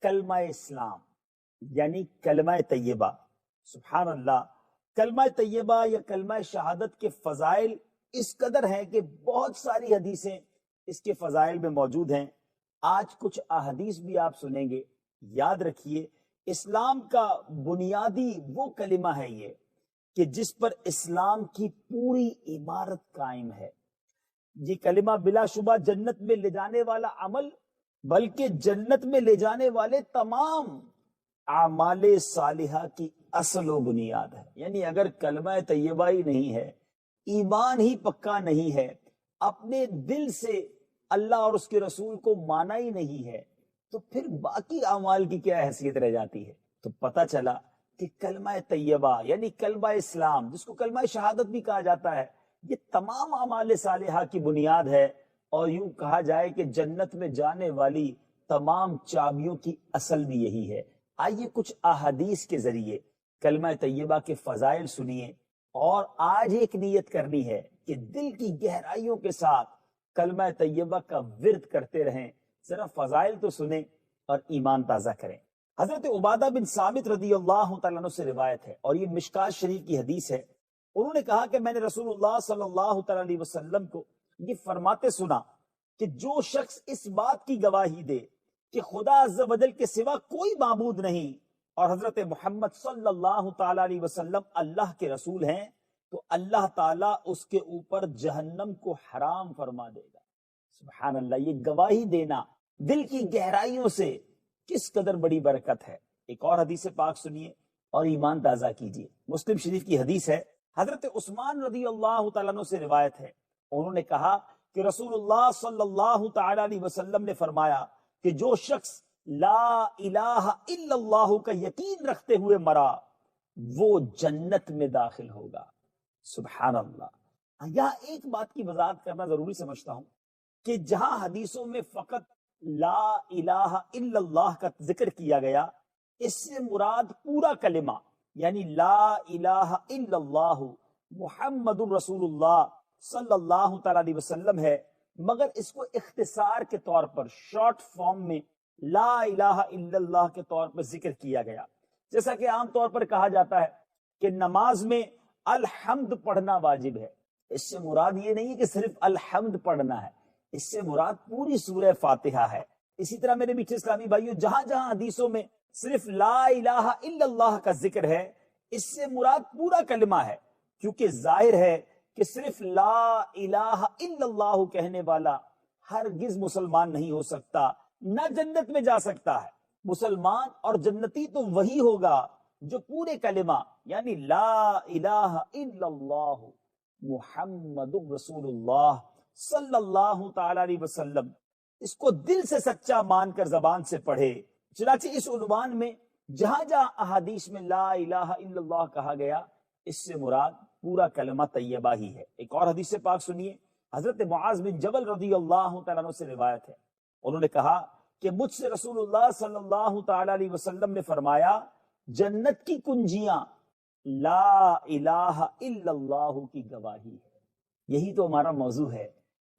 کلمہ اسلام یعنی کلمہ طیبہ. سبحان اللہ. کلمہ طیبہ یا کلمہ شہادت کے فضائل اس قدر ہیں کہ بہت ساری حدیثیں اس کے فضائل میں موجود ہیں. آج کچھ احادیث بھی آپ سنیں گے. یاد رکھیے اسلام کا بنیادی وہ کلمہ ہے یہ کہ جس پر اسلام کی پوری عبارت قائم ہے. یہ کلمہ بلا شبہ جنت میں لے جانے والا عمل بلکہ جنت میں لے جانے والے تمام اعمال صالحہ کی اصل و بنیاد ہے. یعنی اگر کلمہ طیبہ ہی نہیں ہے، ایمان ہی پکا نہیں ہے، اپنے دل سے اللہ اور اس کے رسول کو مانا ہی نہیں ہے، تو پھر باقی اعمال کی کیا حیثیت رہ جاتی ہے؟ تو پتہ چلا کہ کلمہ طیبہ یعنی کلمہ اسلام، جس کو کلمہ شہادت بھی کہا جاتا ہے، یہ تمام اعمال صالحہ کی بنیاد ہے، اور یوں کہا جائے کہ جنت میں جانے والی تمام چابیوں کی اصل بھی یہی ہے. آئیے کچھ احادیث کے ذریعے کلمہ طیبہ کے فضائل سنیے، اور آج ایک نیت کرنی ہے کہ دل کی گہرائیوں کے ساتھ کلمہ طیبہ کا ورد کرتے رہیں. ذرا فضائل تو سنیں اور ایمان تازہ کریں. حضرت عبادہ بن ثابت رضی اللہ تعالیٰ عنہ سے روایت ہے، اور یہ مشکات شریف کی حدیث ہے. انہوں نے کہا کہ میں نے رسول اللہ صلی اللہ تعالیٰ علیہ وسلم کو یہ فرماتے سنا کہ جو شخص اس بات کی گواہی دے کہ خدا عز و جل کے سوا کوئی معبود نہیں اور حضرت محمد صلی اللہ تعالیٰ علیہ وسلم اللہ کے رسول ہیں، تو اللہ تعالیٰ اس کے اوپر جہنم کو حرام فرما دے گا. سبحان اللہ. یہ گواہی دینا دل کی گہرائیوں سے کس قدر بڑی برکت ہے. ایک اور حدیث پاک سنیے اور ایمان تازہ کیجیے. مسلم شریف کی حدیث ہے، حضرت عثمان رضی اللہ تعالیٰ عنہ سے روایت ہے. انہوں نے کہا کہ رسول اللہ صلی اللہ تعالیٰ علیہ وسلم نے فرمایا کہ جو شخص لا الہ الا اللہ کا یقین رکھتے ہوئے مرا وہ جنت میں داخل ہوگا. سبحان اللہ. یہاں ایک بات کی وضاحت کرنا ضروری سمجھتا ہوں کہ جہاں حدیثوں میں فقط لا الہ الا اللہ کا ذکر کیا گیا، اس سے مراد پورا کلمہ یعنی لا الہ الا اللہ محمد الرسول اللہ صلی اللہ تعالیٰ علیہ وسلم ہے، مگر اس کو اختصار کے طور پر شارٹ فارم میں لا الہ الا اللہ کے طور پر ذکر کیا گیا. جیسا کہ عام طور پر کہا جاتا ہے کہ نماز میں الحمد پڑھنا واجب ہے. اس سے مراد یہ نہیں کہ صرف الحمد پڑھنا ہے، اس سے مراد پوری سورہ فاتحہ ہے. اسی طرح میرے میٹھے اسلامی بھائیوں، جہاں جہاں حدیثوں میں صرف لا الہ الا اللہ کا ذکر ہے، اس سے مراد پورا کلمہ ہے، کیونکہ ظاہر ہے کہ صرف لا الہ الا اللہ کہنے والا ہرگز مسلمان نہیں ہو سکتا، نہ جنت میں جا سکتا ہے. مسلمان اور جنتی تو وہی ہوگا جو پورے کلمہ یعنی لا الہ الا اللہ محمد رسول اللہ صلی اللہ تعالی علیہ وسلم اس کو دل سے سچا مان کر زبان سے پڑھے. چنانچہ اس عنوان میں جہاں جہاں احادیث میں لا الہ الا اللہ کہا گیا، اس سے مراد پورا کلمہ طیبہ ہی ہے. ایک اور حدیث پاک سنیے، حضرت معاذ بن جبل رضی اللہ تعالیٰ عنہ سے روایت ہے. انہوں نے کہا کہ مجھ سے رسول اللہ صلی اللہ تعالی علیہ وسلم نے فرمایا جنت کی کنجیاں لا الہ الا اللہ کی گواہی ہے. یہی تو ہمارا موضوع ہے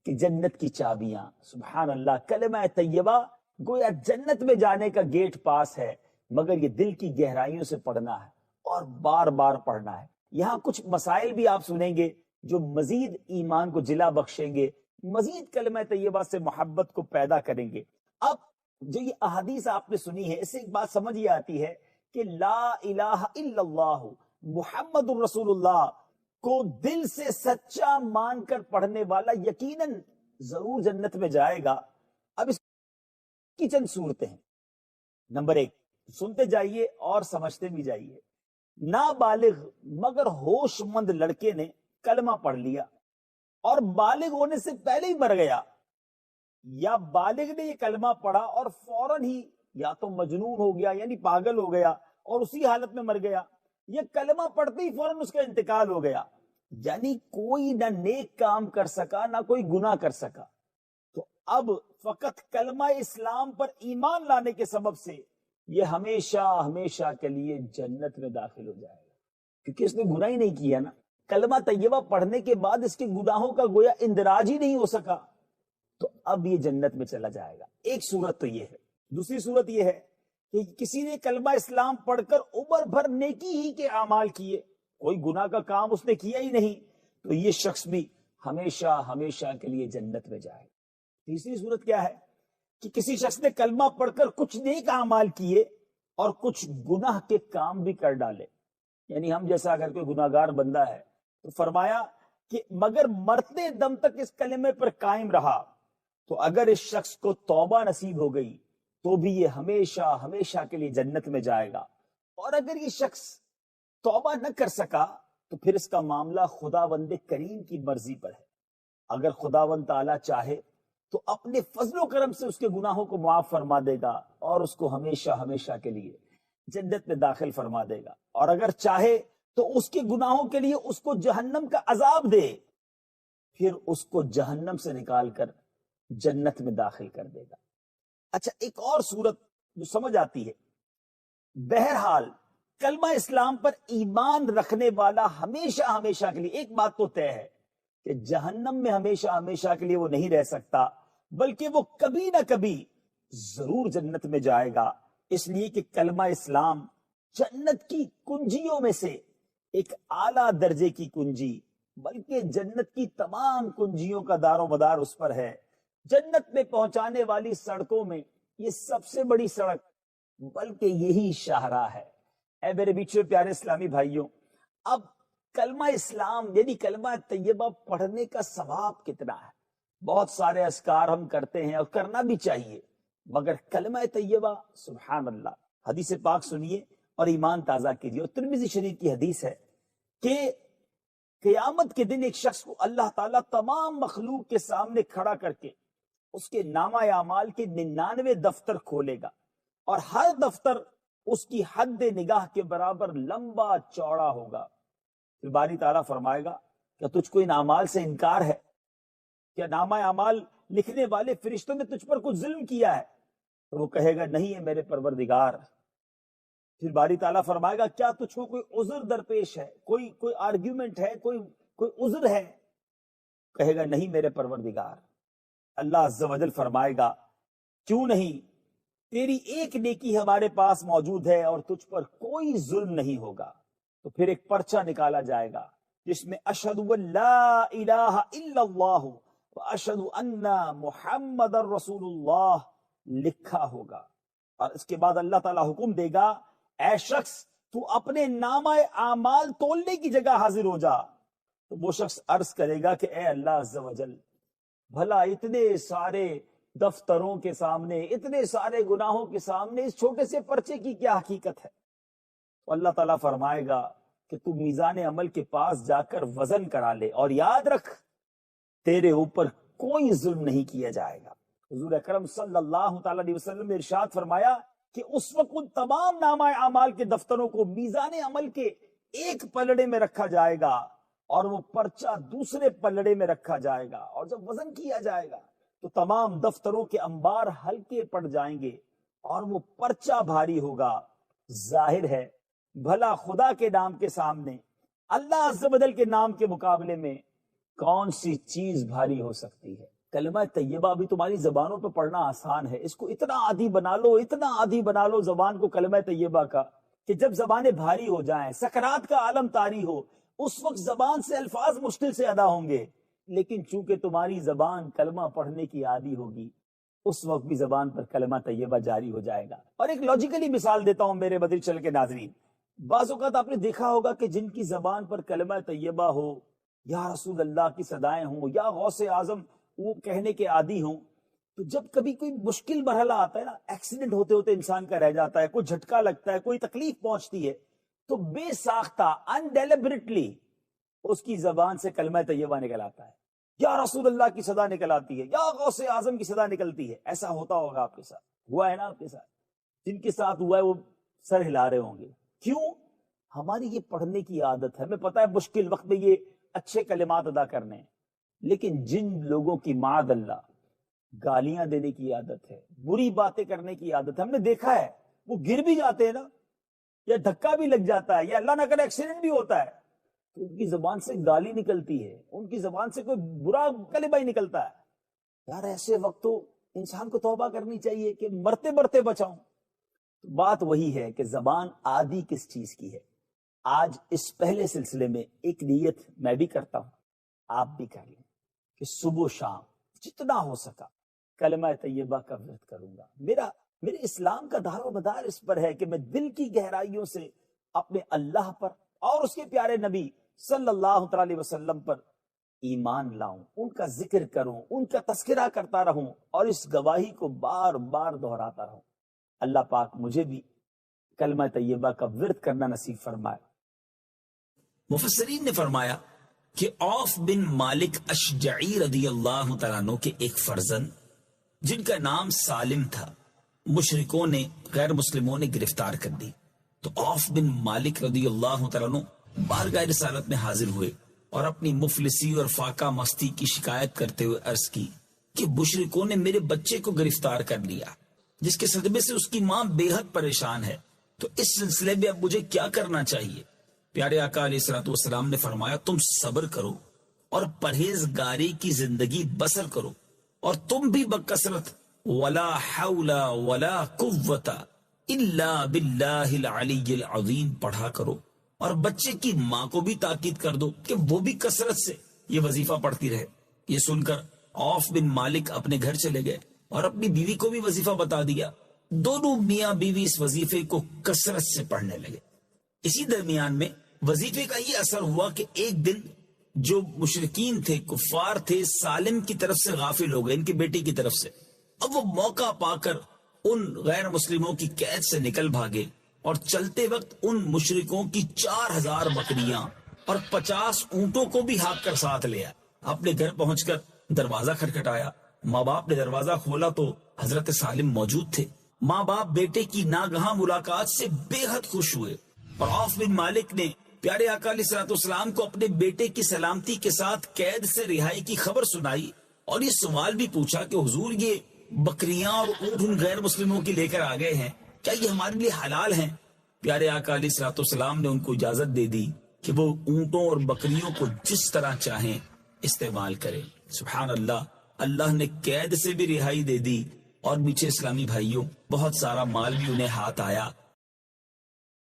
کہ جنت کی چابیاں. سبحان اللہ. کلمہ طیبہ گویا جنت میں جانے کا گیٹ پاس ہے، مگر یہ دل کی گہرائیوں سے پڑھنا ہے اور بار بار پڑھنا ہے. یہاں کچھ مسائل بھی آپ سنیں گے جو مزید ایمان کو جلا بخشیں گے، مزید کلمہ طیبہ سے محبت کو پیدا کریں گے. اب جو یہ احادیث آپ نے سنی ہے، اس سے ایک بات سمجھ یہ آتی ہے کہ لا الہ الا اللہ محمد الرسول اللہ کو دل سے سچا مان کر پڑھنے والا یقیناً ضرور جنت میں جائے گا. اب اس کی چند صورتیں ہیں. نمبر ایک، سنتے جائیے اور سمجھتے بھی جائیے. نابالغ مگر ہوش مند لڑکے نے کلمہ پڑھ لیا اور بالغ ہونے سے پہلے ہی مر گیا، یا بالغ نے یہ کلمہ پڑھا اور فوراً ہی یا تو مجنون ہو گیا یعنی پاگل ہو گیا اور اسی حالت میں مر گیا، یہ کلمہ پڑھتے ہی فوراً اس کا انتقال ہو گیا. یعنی کوئی نہ نیک کام کر سکا نہ کوئی گناہ کر سکا. تو اب فقط کلمہ اسلام پر ایمان لانے کے سبب سے یہ ہمیشہ ہمیشہ کے لیے جنت میں داخل ہو جائے گا، کیونکہ اس نے گناہ ہی نہیں کیا نا. کلمہ طیبہ پڑھنے کے بعد اس کے گناہوں کا گویا اندراج ہی نہیں ہو سکا، تو اب یہ جنت میں چلا جائے گا. ایک صورت تو یہ ہے. دوسری صورت یہ ہے کہ کسی نے کلمہ اسلام پڑھ کر عمر بھر نیکی ہی کے اعمال کیے، کوئی گناہ کا کام اس نے کیا ہی نہیں، تو یہ شخص بھی ہمیشہ ہمیشہ کے لیے جنت میں جائے۔ تیسری صورت کیا ہے کہ کسی شخص نے کلمہ پڑھ کر کچھ نیک اعمال کیے اور کچھ گناہ کے کام بھی کر ڈالے، یعنی ہم جیسا اگر کوئی گناہگار بندہ ہے تو فرمایا کہ مگر مرتے دم تک اس کلمے پر قائم رہا تو اگر اس شخص کو توبہ نصیب ہو گئی تو بھی یہ ہمیشہ ہمیشہ کے لیے جنت میں جائے گا، اور اگر یہ شخص توبہ نہ کر سکا تو پھر اس کا معاملہ خداوند کریم کی مرضی پر ہے۔ اگر خداوند تعالیٰ چاہے تو اپنے فضل و کرم سے اس کے گناہوں کو معاف فرما دے گا اور اس کو ہمیشہ ہمیشہ کے لیے جنت میں داخل فرما دے گا، اور اگر چاہے تو اس کے گناہوں کے لیے اس کو جہنم کا عذاب دے، پھر اس کو جہنم سے نکال کر جنت میں داخل کر دے گا۔ اچھا، ایک اور صورت جو سمجھ آتی ہے، بہرحال کلمہ اسلام پر ایمان رکھنے والا ہمیشہ ہمیشہ کے لیے، ایک بات تو طے ہے کہ جہنم میں ہمیشہ ہمیشہ کے لیے وہ نہیں رہ سکتا، بلکہ وہ کبھی نہ کبھی ضرور جنت میں جائے گا، اس لیے کہ کلمہ اسلام جنت کی کنجیوں میں سے ایک اعلیٰ درجے کی کنجی، بلکہ جنت کی تمام کنجیوں کا دار و مدار اس پر ہے۔ جنت میں پہنچانے والی سڑکوں میں یہ سب سے بڑی سڑک بلکہ یہی شاہراہ ہے۔ اے میرے بیچو پیارے اسلامی بھائیوں، اب کلمہ اسلام یعنی کلمہ طیبہ پڑھنے کا ثواب کتنا ہے؟ بہت سارے اذکار ہم کرتے ہیں اور کرنا بھی چاہیے، مگر کلمہ طیبہ سبحان اللہ، حدیث پاک سنیے اور ایمان تازہ کیجیے۔ اور ترمذی شریف کی حدیث ہے کہ قیامت کے دن ایک شخص کو اللہ تعالیٰ تمام مخلوق کے سامنے کھڑا کر کے اس کے نامہ اعمال کے 99 دفتر کھولے گا، اور ہر دفتر اس کی حد نگاہ کے برابر لمبا چوڑا ہوگا۔ پھر باری تعالیٰ فرمائے گا کیا تجھ کو ان اعمال سے انکار ہے؟ کیا نامہ اعمال لکھنے والے فرشتوں نے تجھ پر کچھ ظلم کیا ہے؟ تو وہ کہے گا نہیں ہے میرے پروردگار۔ پھر باری تعالیٰ فرمائے گا کیا تجھ کو کوئی عذر درپیش ہے، کوئی آرگیومنٹ ہے، کوئی عذر ہے؟ کہے گا نہیں میرے پروردگار۔ اللہ عز و جل فرمائے گا کیوں نہیں، تیری ایک نیکی ہمارے پاس موجود ہے اور تجھ پر کوئی ظلم نہیں ہوگا۔ تو پھر ایک پرچہ نکالا جائے گا جس میں اشہد ان لا الہ الا اللہ واشہد ان محمد رسول اللہ لکھا ہوگا، اور اس کے بعد اللہ تعالیٰ حکم دے گا اے شخص تو اپنے نامہ اعمال تولنے کی جگہ حاضر ہو جا۔ تو وہ شخص عرض کرے گا کہ اے اللہ عز و جل، بھلا اتنے سارے دفتروں کے سامنے، اتنے سارے گناہوں کے سامنے اس چھوٹے سے پرچے کی کیا حقیقت ہے؟ تو اللہ تعالیٰ فرمائے گا کہ تو میزان عمل کے پاس جا کر وزن کرا لے، اور یاد رکھ تیرے اوپر کوئی ظلم نہیں کیا جائے گا۔ حضور اکرم صلی اللہ تعالیٰ علیہ وسلم نے ارشاد فرمایا کہ اس وقت ان تمام نامہ اعمال کے دفتروں کو میزان عمل کے ایک پلڑے میں رکھا جائے گا اور وہ پرچہ دوسرے پلڑے میں رکھا جائے گا، اور جب وزن کیا جائے گا تو تمام دفتروں کے انبار ہلکے پڑ جائیں گے اور وہ پرچہ بھاری ہوگا۔ ظاہر ہے بھلا خدا کے نام کے سامنے اللہ عز و جل کے نام کے مقابلے میں کون سی چیز بھاری ہو سکتی ہے؟ کلمہ طیبہ بھی تمہاری زبانوں پہ پڑھنا آسان ہے، اس کو اتنا عادی بنا لو، اتنا عادی بنا لو زبان کو کلمہ طیبہ کا، کہ جب زبانیں بھاری ہو جائیں، سکرات کا عالم طاری ہو، اس وقت زبان سے الفاظ مشکل سے ادا ہوں گے، لیکن چونکہ تمہاری زبان کلمہ پڑھنے کی عادی ہوگی، اس وقت بھی زبان پر کلمہ طیبہ جاری ہو جائے گا۔ اور ایک لاجیکلی مثال دیتا ہوں میرے بدر چل کے ناظرین، بعض اوقات آپ نے دیکھا ہوگا کہ جن کی زبان پر کلمہ طیبہ ہو، یا رسول اللہ کی صدائیں ہوں، یا غوث اعظم وہ کہنے کے عادی ہوں، تو جب کبھی کوئی مشکل مرحلہ آتا ہے نا، ایکسیڈنٹ ہوتے ہوتے انسان کا رہ جاتا ہے، کوئی جھٹکا لگتا ہے، کوئی تکلیف پہنچتی ہے، تو بے ساختہ انڈیلیبریٹلی اس کی زبان سے کلمہ طیبہ نکل آتا ہے، یا رسول اللہ کی صدا نکل آتی ہے، یا غوث اعظم کی صدا نکلتی ہے۔ ایسا ہوتا ہوگا آپ کے ساتھ، ہوا ہے نا آپ کے ساتھ؟ جن کے ساتھ ہوا ہے وہ سر ہلا رہے ہوں گے۔ کیوں؟ ہماری یہ پڑھنے کی عادت ہے، ہمیں پتہ ہے مشکل وقت میں یہ اچھے کلمات ادا کرنے ہیں، لیکن جن لوگوں کی معاذ اللہ گالیاں دینے کی عادت ہے، بری باتیں کرنے کی عادت ہے، ہم نے دیکھا ہے وہ گر بھی جاتے ہیں نا، یا دھکا بھی لگ جاتا ہے، یا اللہ نہ کرے ایکسیڈنٹ بھی ہوتا ہے، تو ان کی زبان سے گالی نکلتی ہے، ان کی زبان سے کوئی برا کلمہ ہی نکلتا ہے۔ یار ایسے وقت تو انسان کو توبہ کرنی چاہیے کہ مرتے مرتے بچاؤں۔ بات وہی ہے کہ زبان عادی کس چیز کی ہے. آج اس پہلے سلسلے میں ایک نیت میں بھی کرتا ہوں، آپ بھی کر لیں کہ صبح و شام جتنا ہو سکا کلمہ طیبہ کا ورد کروں گا. میرے اسلام کا دار و مدار اس پر ہے کہ میں دل کی گہرائیوں سے اپنے اللہ پر اور اس کے پیارے نبی صلی اللہ تعالی وسلم پر ایمان لاؤں، ان کا ذکر کروں، ان کا تذکرہ کرتا رہوں اور اس گواہی کو بار بار دہراتا رہوں. اللہ پاک مجھے بھی کلمہ طیبہ کا ورد کرنا نصیب فرمائے. مفسرین نے فرمایا کہ عوف بن مالک اشجعی رضی اللہ تعالیٰ عنہ کے ایک فرزند جن کا نام سالم تھا مشرکوں نے، غیر مسلموں نے گرفتار کر دی. تو عوف بن مالک رضی اللہ تعالیٰ عنہ بارگاہ رسالت میں حاضر ہوئے اور اپنی مفلسی اور فاقہ مستی کی شکایت کرتے ہوئے عرض کی کہ مشرکوں نے میرے بچے کو گرفتار کر لیا، جس کے صدمے سے اس کی ماں بے حد پریشان ہے. تو اس سلسلے میں اب مجھے کیا کرنا چاہیے؟ پیارے آقا علیہ الصلوۃ والسلام نے فرمایا تم صبر کرو اور پرہیزگاری کی زندگی بسر کرو، اور تم بھی بکثرت ولا حول ولا قوت الا باللہ العلی العظیم پڑھا کرو، اور بچے کی ماں کو بھی تاکید کر دو کہ وہ بھی کثرت سے یہ وظیفہ پڑھتی رہے. یہ سن کر عوف بن مالک اپنے گھر چلے گئے اور اپنی بیوی کو بھی وظیفہ بتا دیا. دونوں میاں بیوی اس وظیفے کو کثرت سے پڑھنے لگے. اسی درمیان میں وظیفے کا یہ اثر ہوا کہ ایک دن جو مشرکین تھے، کفار تھے، سالم کی طرف سے غافل ہو گئے، ان کی بیٹی کی طرف سے. اب وہ موقع پا کر ان غیر مسلموں کی قید سے نکل بھاگے اور چلتے وقت ان مشرکوں کی 4000 بکریاں اور 50 اونٹوں کو بھی ہاک کر ساتھ لیا. اپنے گھر پہنچ کر دروازہ کھٹکھٹایا. ماں باپ نے دروازہ کھولا تو حضرت سالم موجود تھے. ماں باپ بیٹے کی ناگہاں ملاقات سے بے حد خوش ہوئے اور عوف بن مالک نے پیارے آقا علیہ الصلوۃ والسلام کو اپنے بیٹے کی سلامتی کے ساتھ قید سے رہائی کی خبر سنائی اور یہ سوال بھی پوچھا کہ حضور یہ بکریاں اور اونٹ ان غیر مسلموں کی لے کر آ گئے ہیں، کیا یہ ہمارے لیے حلال ہیں؟ پیارے آقا علیہ الصلوۃ والسلام نے ان کو اجازت دے دی کہ وہ اونٹوں اور بکریوں کو جس طرح چاہیں استعمال کریں. سبحان اللہ، اللہ نے قید سے بھی رہائی دے دی اور میٹھے اسلامی بھائیوں بہت سارا مال بھی انہیں ہاتھ آیا.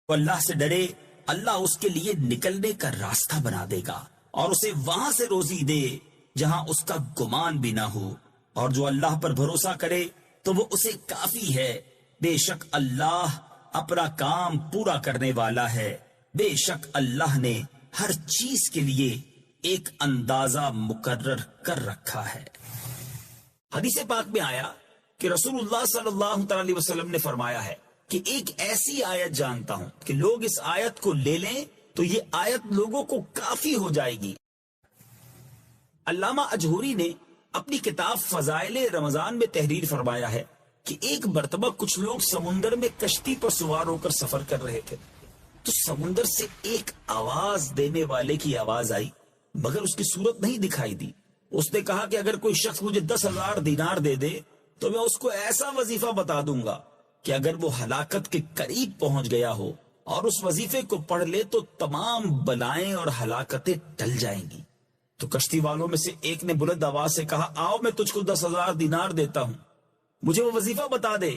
وہ اللہ سے ڈرے، اللہ اس کے لیے نکلنے کا راستہ بنا دے گا اور اسے وہاں سے روزی دے جہاں اس کا گمان بھی نہ ہو، اور جو اللہ پر بھروسہ کرے تو وہ اسے کافی ہے. بے شک اللہ اپنا کام پورا کرنے والا ہے، بے شک اللہ نے ہر چیز کے لیے ایک اندازہ مقرر کر رکھا ہے. حدیث پاک میں آیا کہ رسول اللہ صلی اللہ علیہ وسلم نے فرمایا ہے کہ ایک ایسی آیت جانتا ہوں کہ لوگ اس آیت کو لے لیں تو یہ آیت لوگوں کو کافی ہو جائے گی. علامہ اجہوری نے اپنی کتاب فضائل رمضان میں تحریر فرمایا ہے کہ ایک مرتبہ کچھ لوگ سمندر میں کشتی پر سوار ہو کر سفر کر رہے تھے تو سمندر سے ایک آواز دینے والے کی آواز آئی مگر اس کی صورت نہیں دکھائی دی. اس نے کہا کہ اگر کوئی شخص مجھے 10,000 دینار دے دے تو میں اس کو ایسا وظیفہ بتا دوں گا کہ اگر وہ ہلاکت کے قریب پہنچ گیا ہو اور اس وظیفے کو پڑھ لے تو تمام بلائیں اور ہلاکتیں ٹل جائیں گی. تو کشتی والوں میں سے ایک نے بلند آواز سے کہا آؤ میں تجھ کو 10,000 دینار دیتا ہوں، مجھے وہ وظیفہ بتا دے.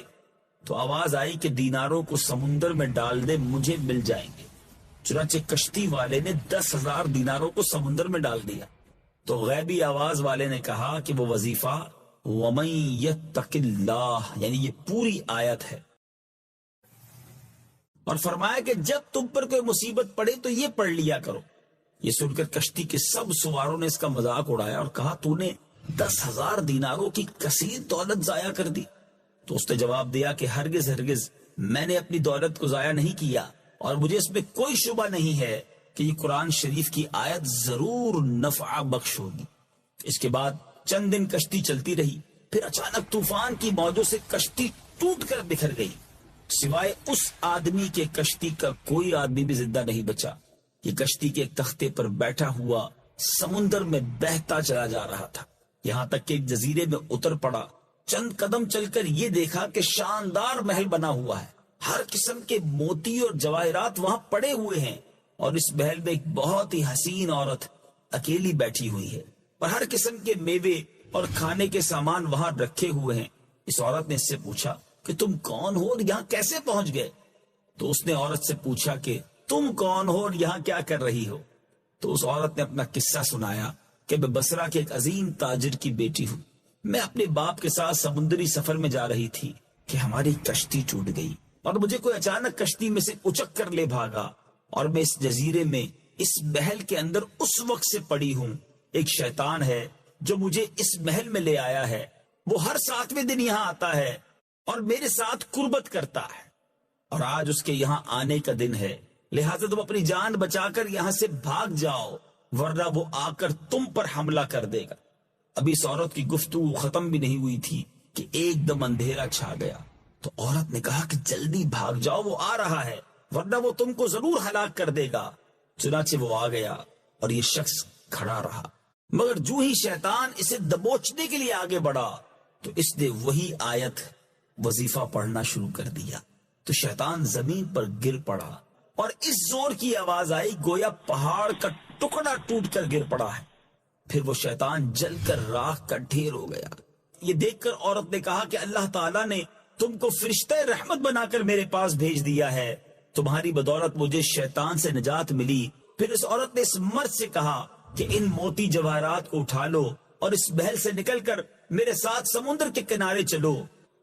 تو آواز آئی کہ دیناروں کو سمندر میں ڈال دے، مجھے مل جائیں گے. چنانچہ کشتی والے نے 10,000 دیناروں کو سمندر میں ڈال دیا. تو غیبی آواز والے نے کہا کہ وہ وظیفہ وَمَن يَتَّقِ اللَّهِ، یعنی یہ پوری آیت ہے. اور فرمایا کہ جب تم پر کوئی مصیبت پڑے تو یہ پڑھ لیا کرو. یہ سن کر کشتی کے سب سواروں نے اس کا مذاق اڑایا اور کہا تو نے 10,000 دیناروں کی کثیر دولت ضائع کر دی. تو اس نے جواب دیا کہ ہرگز ہرگز میں نے اپنی دولت کو ضائع نہیں کیا اور مجھے اس میں کوئی شبہ نہیں ہے کہ یہ قرآن شریف کی آیت ضرور نفع بخش ہوگی. اس کے بعد چند دن کشتی چلتی رہی، پھر اچانک طوفان کی موجوں سے کشتی ٹوٹ کر بکھر گئی. سوائے اس آدمی کے کشتی کا کوئی آدمی بھی زندہ نہیں بچا. یہ کشتی کے ایک تختے پر بیٹھا ہوا سمندر میں بہتا چلا جا رہا تھا، یہاں تک کہ ایک جزیرے میں اتر پڑا. چند قدم چل کر یہ دیکھا کہ شاندار محل بنا ہوا ہے، ہر قسم کے موتی اور جواہرات وہاں پڑے ہوئے ہیں، اور اس محل میں ایک بہت ہی حسین عورت اکیلی بیٹھی ہوئی ہے، اور ہر قسم کے میوے اور کھانے کے سامان وہاں رکھے ہوئے ہیں. اس عورت نے اس سے پوچھا کہ تم کون ہو اور یہاں کیسے پہنچ گئے؟ تو اس نے عورت سے پوچھا کہ تم کون ہو اور یہاں کیا کر رہی ہو؟ تو اس عورت نے اپنا قصہ سنایا کہ میں بصرہ کے ایک عظیم تاجر کی بیٹی ہوں، میں اپنے باپ کے ساتھ سمندری سفر میں جا رہی تھی کہ ہماری کشتی ٹوٹ گئی اور مجھے کوئی اچانک کشتی میں سے اچک کر لے بھاگا، اور میں اس جزیرے میں اس محل کے اندر اس وقت سے پڑی ہوں۔ ایک شیطان ہے جو مجھے اس محل میں لے آیا ہے، وہ ہر 7ویں دن یہاں آتا ہے اور میرے ساتھ قربت کرتا ہے، اور آج اس کے یہاں آنے کا دن ہے، لہٰذا تم اپنی جان بچا کر یہاں سے بھاگ جاؤ ورنہ وہ آ کر تم پر حملہ کر دے گا۔ ابھی اس عورت کی گفتگو ختم بھی نہیں ہوئی تھی کہ ایک دم اندھیرا چھا گیا۔ تو عورت نے کہا کہ جلدی بھاگ جاؤ، وہ آ رہا ہے ورنہ وہ تم کو ضرور ہلاک کر دے گا۔ چنانچہ وہ آ گیا اور یہ شخص کھڑا رہا، مگر جو ہی شیطان اسے دبوچنے کے لیے آگے بڑھا تو اس نے وہی آیت وظیفہ پڑھنا شروع کر دیا، تو شیطان زمین پر گر پڑا اور اس زور کی آواز آئی گویا پہاڑ کا ٹکڑا ٹوٹ کر گر پڑا ہے۔ پھر وہ شیطان جل کر راکھ کا ڈھیر ہو گیا۔ یہ دیکھ کر عورت نے کہا کہ اللہ تعالیٰ نے تم کو فرشتہ رحمت بنا کر میرے پاس بھیج دیا ہے، تمہاری بدولت مجھے شیطان سے نجات ملی۔ پھر اس عورت نے اس مرد سے کہا کہ ان موتی جواہرات کو اٹھا لو اور اس محل سے نکل کر میرے ساتھ سمندر کے کنارے چلو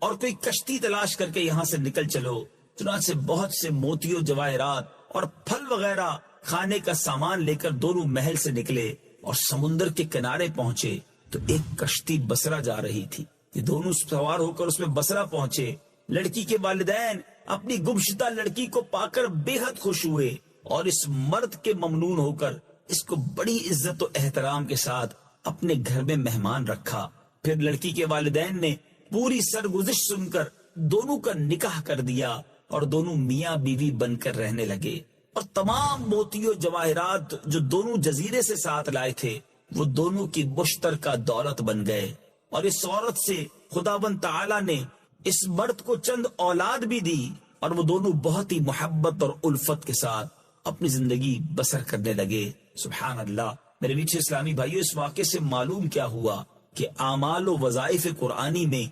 اور کوئی کشتی تلاش کر کے یہاں سے نکل چلو۔ چنانچہ بہت سے موتیوں جواہرات اور پھل وغیرہ کھانے کا سامان لے کر دونوں محل سے نکلے اور سمندر کے کنارے پہنچے تو ایک کشتی بصرہ جا رہی تھی۔ یہ دونوں سوار ہو کر اس میں بصرہ پہنچے۔ لڑکی کے والدین اپنی گمشدہ لڑکی کو پا کر بے حد خوش ہوئے اور اس مرد کے ممنون ہو کر اس کو بڑی عزت و احترام کے ساتھ اپنے گھر میں مہمان رکھا۔ پھر لڑکی کے والدین نے پوری سرگزشت سن کر دونوں کا نکاح کر دیا اور دونوں میاں بیوی بن کر رہنے لگے، اور تمام موتیوں جواہرات جو دونوں جزیرے سے ساتھ لائے تھے وہ دونوں کی مشترکہ دولت بن گئے۔ اور اس عورت سے خداوند تعالیٰ نے اس مرد کو چند اولاد بھی دی اور وہ دونوں بہت ہی محبت اور الفت کے ساتھ اپنی زندگی بسر کرنے لگے۔ سبحان اللہ۔ میرے میٹھے اسلامی بھائیو، اس واقعے سے معلوم کیا ہوا کہ اعمال و وظائف قرآنی میں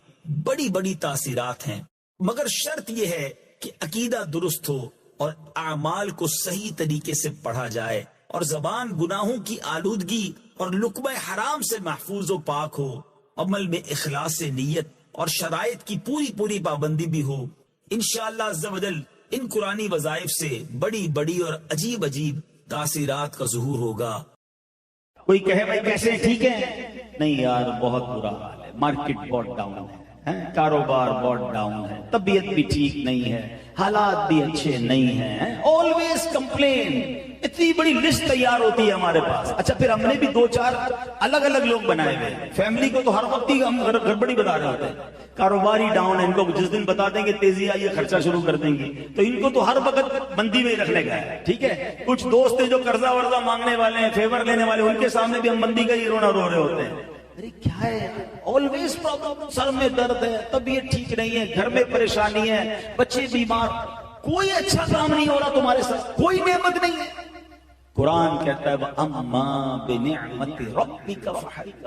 بڑی بڑی تاثیرات ہیں، مگر شرط یہ ہے کہ عقیدہ درست ہو اور اعمال کو صحیح طریقے سے پڑھا جائے اور زبان گناہوں کی آلودگی اور لقمہ حرام سے محفوظ و پاک ہو، عمل میں اخلاص نیت اور شرائط کی پوری پابندی بھی ہو۔ انشاءاللہ عز و جل ان قرآنی وظائف سے بڑی بڑی اور عجیب عجیب تاثیرات کا ظہور ہوگا۔ کوئی کہے بھائی کیسے ٹھیک ہے؟ نہیں یار، بہت برا حال ہے، مارکیٹ بہت ڈاؤن ہے، کاروبار بہت ڈاؤن ہے، طبیعت بھی ٹھیک نہیں ہے، حالات بھی اچھے نہیں ہیں، آلویز کمپلین۔ اتنی بڑی لسٹ تیار ہوتی ہے ہمارے پاس۔ اچھا، پھر ہم نے بھی 2-4 الگ الگ لوگ بنائے ہوئے، فیملی کو تو ہر وقت ہی ہم گڑبڑی بتا رہے ہوتے ہیں۔ کاروباری ڈاؤن ہے، ان کو جس دن بتا دیں گے تیزی آئی ہے خرچہ شروع کر دیں گے، تو ان کو تو ہر وقت بندی میں رکھنے کا ہے، ٹھیک ہے۔ کچھ دوست ہیں جو قرضہ ورضہ مانگنے والے ہیں، فیور لینے والے، ان کے سامنے بھی ہم بندی کا ہی رونا رو رہے ہوتے ہیں۔ ارے کیا ہے، آلویز پرابلم، سر میں درد ہے، طبیعت ٹھیک نہیں ہے، گھر میں پریشانی ہے، بچے بیمار، کوئی اچھا کام نہیں ہو رہا تمہارے ساتھ، کوئی نعمت نہیں ہے۔ قرآن کہتا ہے وَأَمَّا بِنِعْمَةِ رَبِّكَ فَحَدِّثْ۔